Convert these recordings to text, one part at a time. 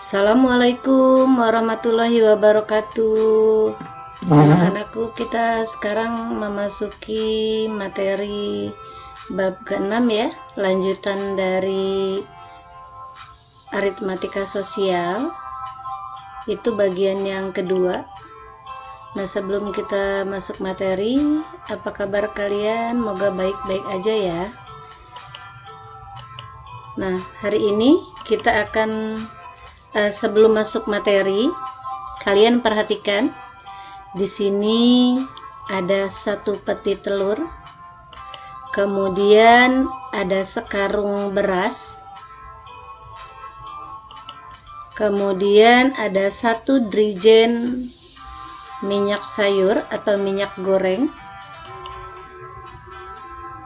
Assalamualaikum warahmatullahi wabarakatuh. Anak-anakku, kita sekarang memasuki materi bab ke-6 ya, lanjutan dari aritmatika sosial. Itu bagian yang kedua. Nah, sebelum kita masuk materi, apa kabar kalian? Moga baik-baik aja ya. Nah, hari ini kita akan sebelum masuk materi, kalian perhatikan di sini ada satu peti telur, kemudian ada sekarung beras, kemudian ada satu drijen minyak sayur atau minyak goreng,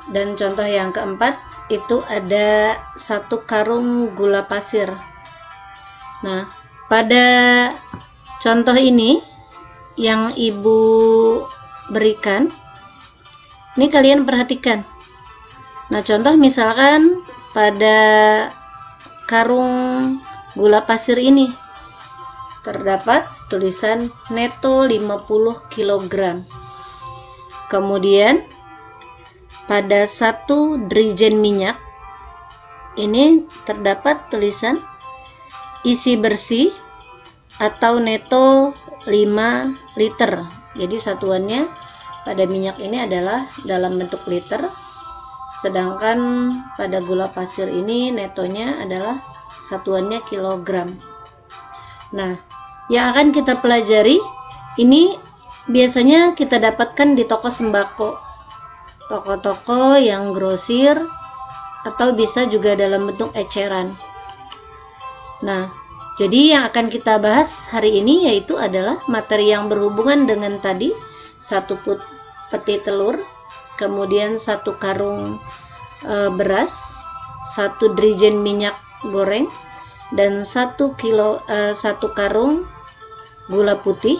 dan contoh yang keempat itu ada satu karung gula pasir. Nah, pada contoh ini yang ibu berikan, ini kalian perhatikan. Nah, contoh misalkan pada karung gula pasir ini terdapat tulisan neto 50 kg. Kemudian pada satu drijen minyak ini terdapat tulisan isi bersih atau neto 5 liter. Jadi satuannya pada minyak ini adalah dalam bentuk liter, sedangkan pada gula pasir ini netonya adalah satuannya kilogram. Nah, yang akan kita pelajari ini biasanya kita dapatkan di toko sembako, toko-toko yang grosir, atau bisa juga dalam bentuk eceran. Nah, jadi yang akan kita bahas hari ini yaitu adalah materi yang berhubungan dengan tadi satu peti telur, kemudian satu karung beras, satu drijen minyak goreng, dan satu karung gula putih.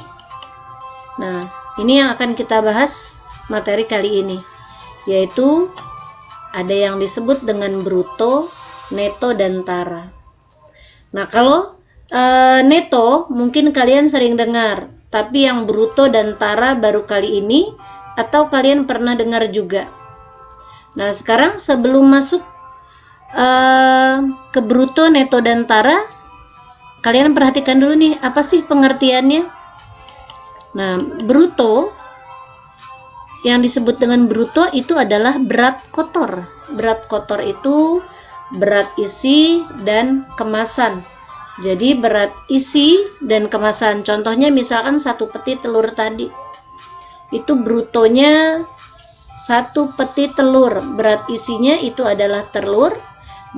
Nah, ini yang akan kita bahas materi kali ini, yaitu ada yang disebut dengan bruto, neto, dan tara. Nah, kalau neto mungkin kalian sering dengar, tapi yang bruto dan tara baru kali ini, atau kalian pernah dengar juga. Nah, sekarang sebelum masuk ke bruto, neto, dan tara, kalian perhatikan dulu nih, apa sih pengertiannya? Nah, bruto, yang disebut dengan bruto itu adalah berat kotor. Berat kotor itu berat isi dan kemasan. Jadi berat isi dan kemasan, contohnya misalkan satu peti telur tadi, itu brutonya satu peti telur, berat isinya itu adalah telur,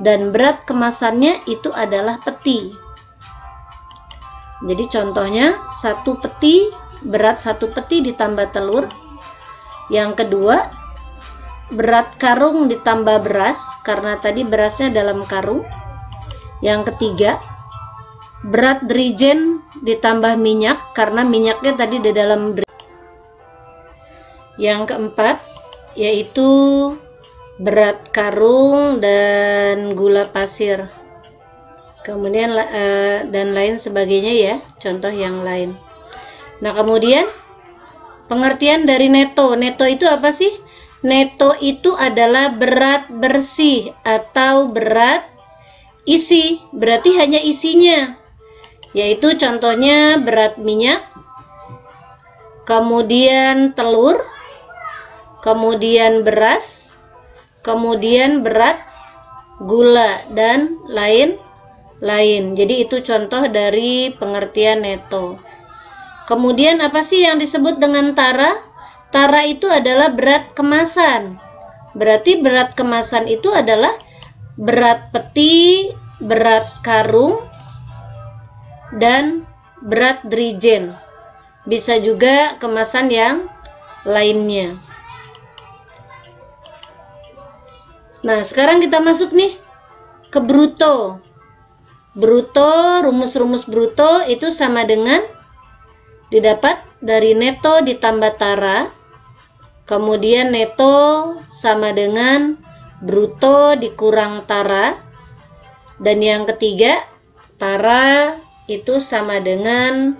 dan berat kemasannya itu adalah peti. Jadi contohnya satu peti, berat satu peti ditambah telur. Yang kedua, berat karung ditambah beras, karena tadi berasnya dalam karung. Yang ketiga, berat drijen ditambah minyak, karena minyaknya tadi di dalam drijen. Yang keempat, yaitu berat karung dan gula pasir. Kemudian dan lain sebagainya ya, contoh yang lain. Nah, kemudian pengertian dari neto. Neto itu apa sih? Neto itu adalah berat bersih atau berat isi, berarti hanya isinya, yaitu contohnya berat minyak, kemudian telur, kemudian beras, kemudian berat gula, dan lain-lain. Jadi itu contoh dari pengertian neto. Kemudian apa sih yang disebut dengan tara? Tara itu adalah berat kemasan. Berarti berat kemasan itu adalah berat peti, berat karung, dan berat drijen. Bisa juga kemasan yang lainnya. Nah, sekarang kita masuk nih ke bruto. Bruto, rumus-rumus bruto itu sama dengan didapat dari neto ditambah tara, kemudian neto sama dengan bruto dikurang tara, dan yang ketiga tara itu sama dengan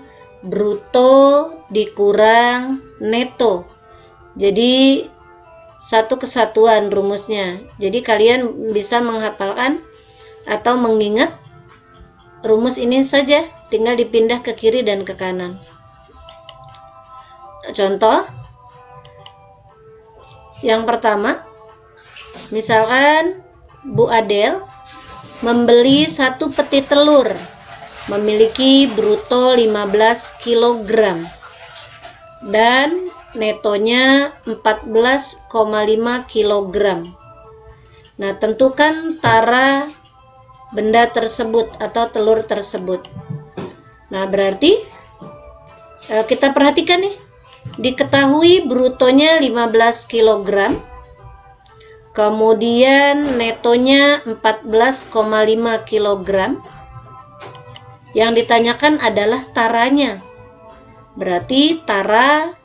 bruto dikurang neto. Jadi satu kesatuan rumusnya. Jadi kalian bisa menghafalkan atau mengingat rumus ini saja, tinggal dipindah ke kiri dan ke kanan. Contoh yang pertama, misalkan Bu Adel membeli 1 peti telur, memiliki bruto 15 kg dan netonya 14,5 kg. Nah, tentukan tara benda tersebut atau telur tersebut. Nah, berarti kita perhatikan nih, diketahui brutonya 15 kg, kemudian netonya 14,5 kg. Yang ditanyakan adalah taranya. Berarti tara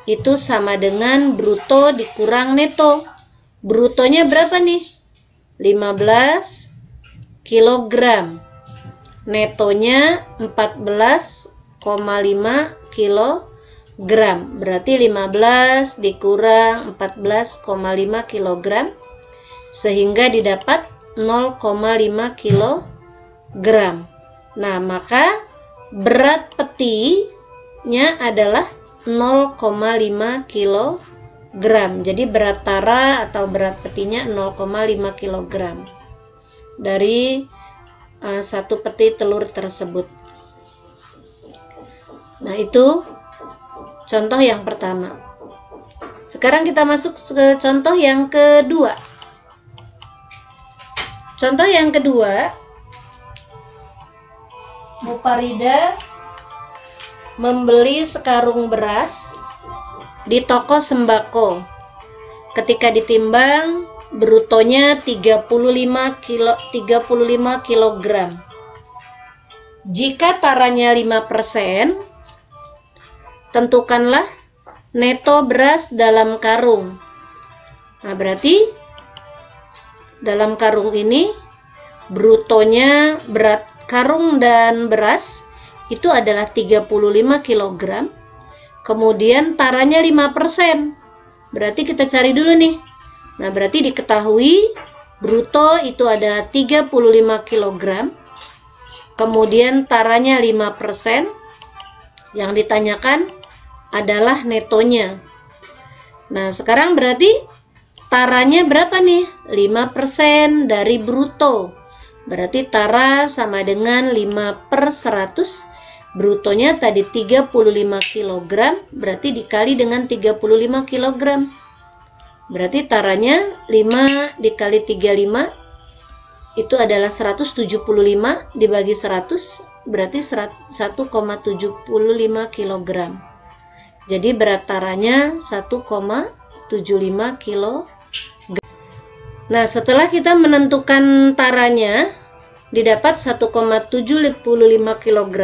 itu sama dengan bruto dikurang neto. Brutonya berapa nih? 15 kg. Netonya 14,5 kg. Berarti 15 dikurang 14,5 kg, sehingga didapat 0,5 kg. Nah, maka berat petinya adalah 0,5 kg. Jadi berat tara atau berat petinya 0,5 kg dari 1 peti telur tersebut. Nah, itu contoh yang pertama. Sekarang kita masuk ke contoh yang kedua. Contoh yang kedua, Bu Farida membeli sekarung beras di toko sembako. Ketika ditimbang, brutonya 35 kg. Jika taranya 5%, tentukanlah neto beras dalam karung. Nah, berarti dalam karung ini brutonya berat karung dan beras itu adalah 35 kg. Kemudian taranya 5%. Berarti kita cari dulu nih. Nah, berarti diketahui bruto itu adalah 35 kg. Kemudian taranya 5%. Yang ditanyakan adalah netonya. Nah, sekarang berarti taranya berapa nih? 5% dari bruto. Berarti tara sama dengan 5/100. Brutonya tadi 35 kg, berarti dikali dengan 35 kg. Berarti taranya 5 dikali 35 itu adalah 175 dibagi 100, berarti 1,75 kg. Jadi berat taranya 1,75 kg. Nah, setelah kita menentukan taranya didapat 1,75 kg,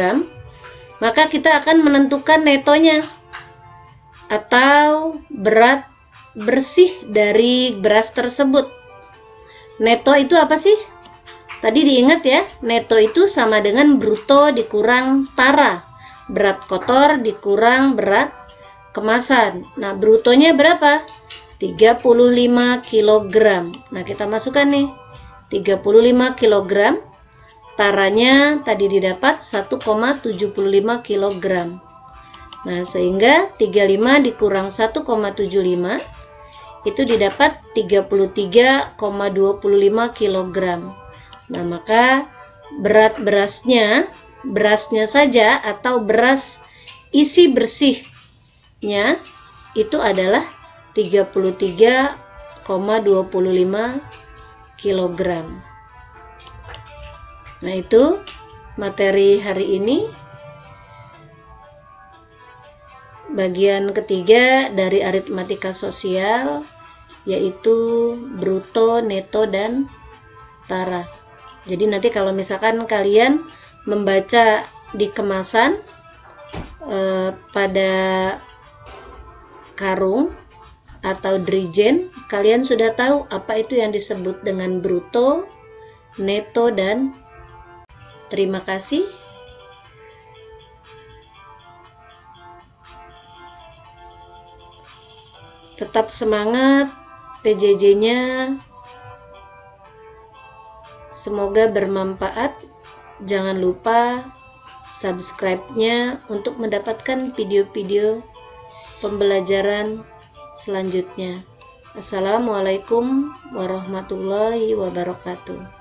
maka kita akan menentukan netonya atau berat bersih dari beras tersebut. Neto itu apa sih? Tadi diingat ya, neto itu sama dengan bruto dikurang tara, berat kotor dikurang berat kemasan. Nah, brutonya berapa? 35 kg. Nah, kita masukkan nih 35 kg. Taranya tadi didapat 1,75 kg. Nah, sehingga 35 dikurang 1,75 itu didapat 33,25 kg. Nah, maka berat berasnya saja atau beras isi bersihnya itu adalah 33,25 kg. Nah, itu materi hari ini. Bagian ketiga dari aritmatika sosial, yaitu bruto, neto, dan tara. Jadi nanti kalau misalkan kalian membaca di kemasan pada karung atau drijen, kalian sudah tahu apa itu yang disebut dengan bruto, neto, dan terima kasih. Tetap semangat PJJ-nya. Semoga bermanfaat. Jangan lupa subscribe-nya untuk mendapatkan video-video pembelajaran selanjutnya. Assalamualaikum warahmatullahi wabarakatuh.